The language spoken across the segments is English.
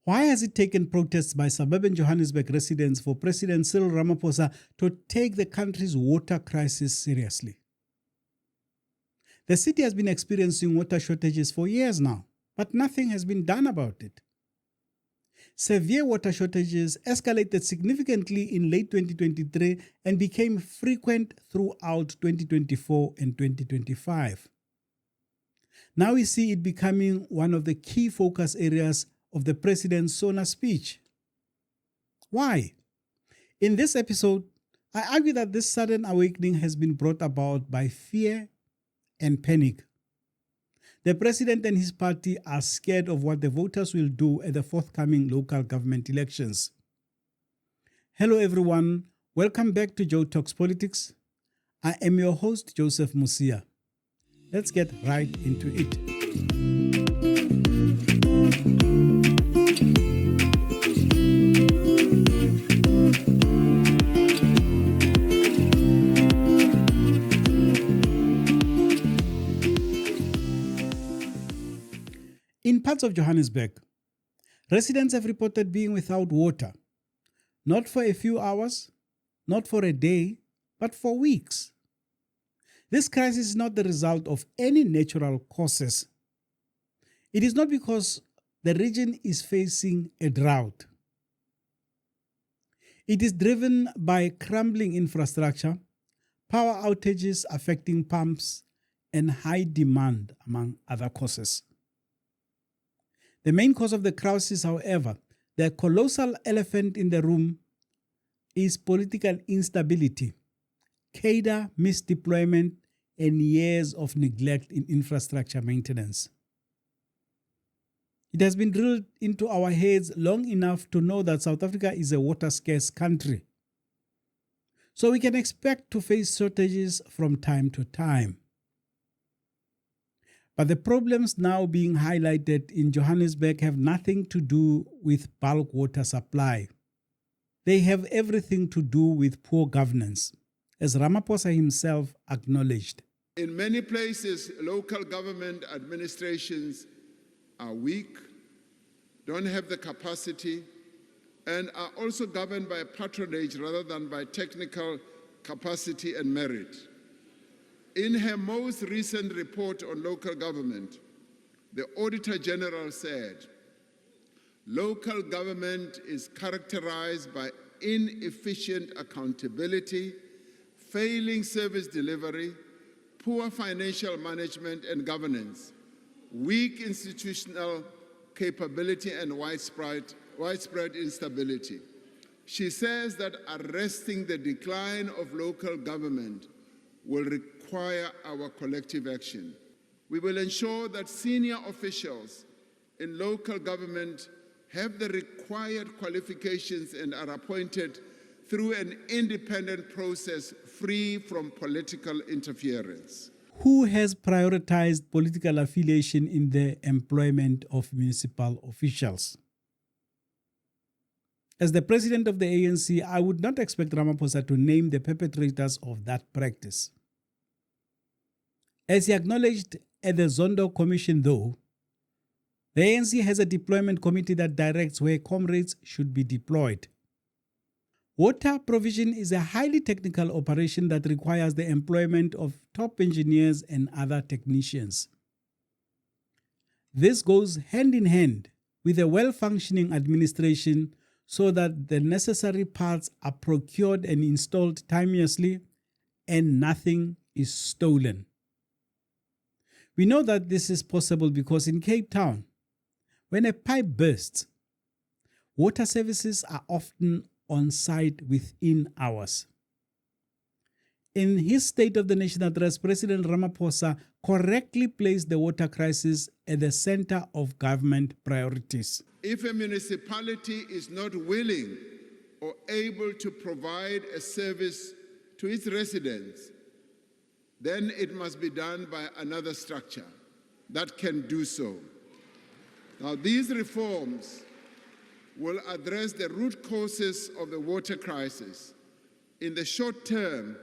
Why has it taken protests by suburban Johannesburg residents for President Cyril Ramaphosa to take the country's water crisis seriously? The city has been experiencing water shortages for years now, but nothing has been done about it. Severe water shortages escalated significantly in late 2023 and became frequent throughout 2024 and 2025. Now we see it becoming one of the key focus areas of the president's SONA speech. Why? In this episode, I argue that this sudden awakening has been brought about by fear and panic. The president and his party are scared of what the voters will do at the forthcoming local government elections. Hello everyone, welcome back to Joe Talks Politics. I am your host, Joseph Musia. Let's get right into it. In parts of Johannesburg, residents have reported being without water, not for a few hours, not for a day, but for weeks. This crisis is not the result of any natural causes. It is not because the region is facing a drought. It is driven by crumbling infrastructure, power outages affecting pumps, and high demand, among other causes. The main cause of the crisis, however, the colossal elephant in the room, is political instability, cadre misdeployment, and years of neglect in infrastructure maintenance. It has been drilled into our heads long enough to know that South Africa is a water-scarce country. So we can expect to face shortages from time to time. But the problems now being highlighted in Johannesburg have nothing to do with bulk water supply. They have everything to do with poor governance, as Ramaphosa himself acknowledged. In many places, local government administrations are weak, don't have the capacity, and are also governed by patronage rather than by technical capacity and merit. In her most recent report on local government, the Auditor General said, local government is characterized by inefficient accountability, failing service delivery, poor financial management and governance, weak institutional capability and widespread instability. She says that arresting the decline of local government will require our collective action. We will ensure that senior officials in local government have the required qualifications and are appointed through an independent process free from political interference. Who has prioritized political affiliation in the employment of municipal officials? As the president of the ANC, I would not expect Ramaphosa to name the perpetrators of that practice. As he acknowledged at the Zondo Commission, though, the ANC has a deployment committee that directs where comrades should be deployed. Water provision is a highly technical operation that requires the employment of top engineers and other technicians. This goes hand in hand with a well-functioning administration so that the necessary parts are procured and installed timeously and nothing is stolen. We know that this is possible because in Cape Town, when a pipe bursts, water services are often on site within hours. In his State of the Nation address, President Ramaphosa correctly placed the water crisis at the center of government priorities. If a municipality is not willing or able to provide a service to its residents, then it must be done by another structure that can do so. Now, these reforms will address the root causes of the water crisis. In the short term,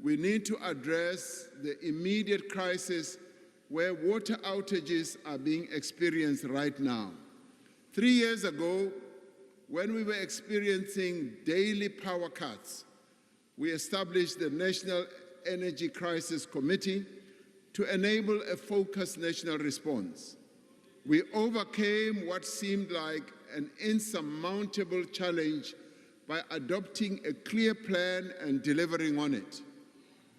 we need to address the immediate crisis where water outages are being experienced right now. 3 years ago, when we were experiencing daily power cuts, we established the National Energy Crisis Committee to enable a focused national response. We overcame what seemed like an insurmountable challenge by adopting a clear plan and delivering on it.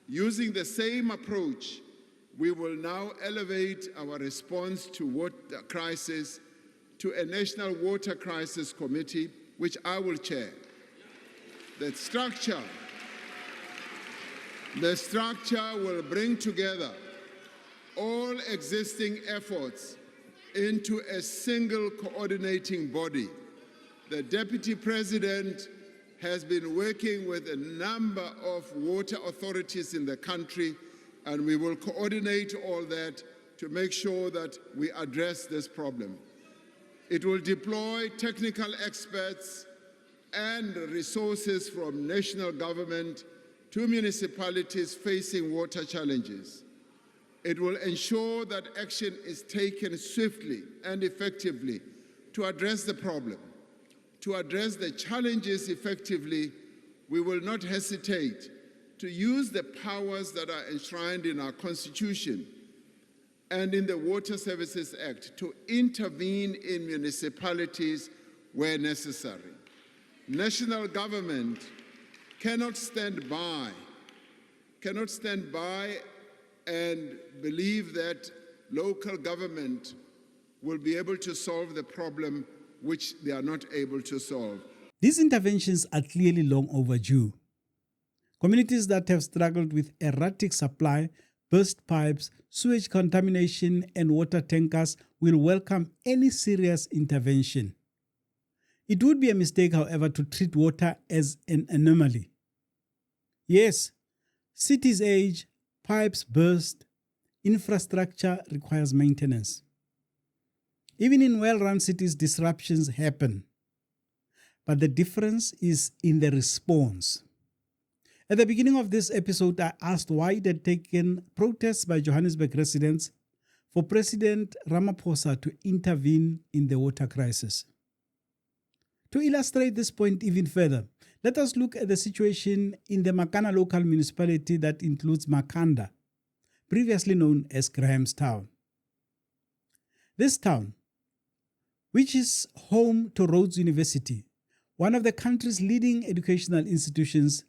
Using the same approach, we will now elevate our response to water crisis to a National Water Crisis Committee, which I will chair. The structure will bring together all existing efforts into a single coordinating body. The Deputy President has been working with a number of water authorities in the country, and we will coordinate all that to make sure that we address this problem. It will deploy technical experts and resources from national government to municipalities facing water challenges. It will ensure that action is taken swiftly and effectively to address the problem. To address the challenges effectively, we will not hesitate to use the powers that are enshrined in our Constitution and in the Water Services Act to intervene in municipalities where necessary. National government cannot stand by and believe that local government will be able to solve the problem which they are not able to solve. These interventions are clearly long overdue. Communities that have struggled with erratic supply, burst pipes, sewage contamination, and water tankers will welcome any serious intervention. It would be a mistake, however, to treat water as an anomaly. Yes, cities age, pipes burst, infrastructure requires maintenance. Even in well-run cities, disruptions happen. But the difference is in the response. At the beginning of this episode, I asked why it had taken protests by Johannesburg residents for President Ramaphosa to intervene in the water crisis. To illustrate this point even further, let us look at the situation in the Makana local municipality that includes Makanda, previously known as Grahamstown. This town, which is home to Rhodes University, one of the country's leading educational institutions,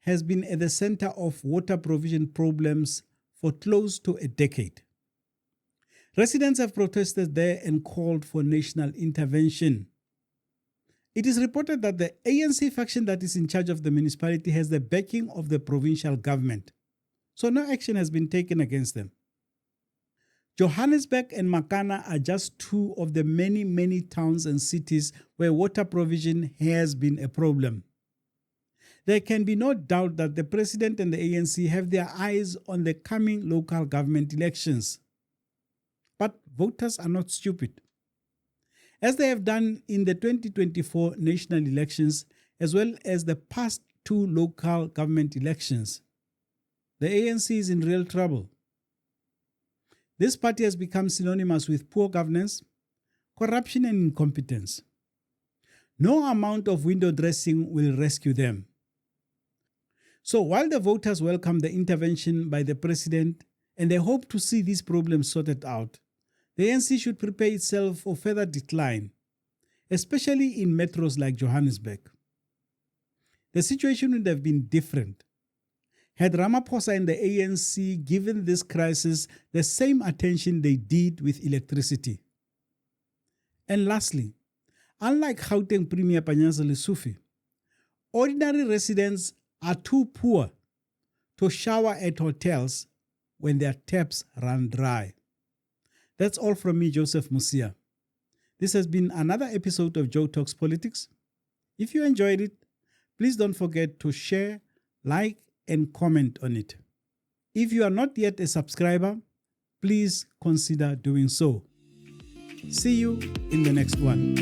has been at the center of water provision problems for close to a decade. Residents have protested there and called for national intervention. It is reported that the ANC faction that is in charge of the municipality has the backing of the provincial government, so no action has been taken against them. Johannesburg and Makana are just two of the many towns and cities where water provision has been a problem. There can be no doubt that the president and the ANC have their eyes on the coming local government elections. But voters are not stupid. As they have done in the 2024 national elections, as well as the past two local government elections, the ANC is in real trouble. This party has become synonymous with poor governance, corruption, and incompetence. No amount of window dressing will rescue them. So while the voters welcome the intervention by the president and they hope to see these problems sorted out, the ANC should prepare itself for further decline, especially in metros like Johannesburg. The situation would have been different had Ramaphosa and the ANC given this crisis the same attention they did with electricity. And lastly, unlike Gauteng Premier Panyaza Lesufi, ordinary residents are too poor to shower at hotels when their taps run dry. That's all from me, Joseph Musia. This has been another episode of Joe Talks Politics. If you enjoyed it, please don't forget to share, like, and comment on it. If you are not yet a subscriber, please consider doing so. See you in the next one.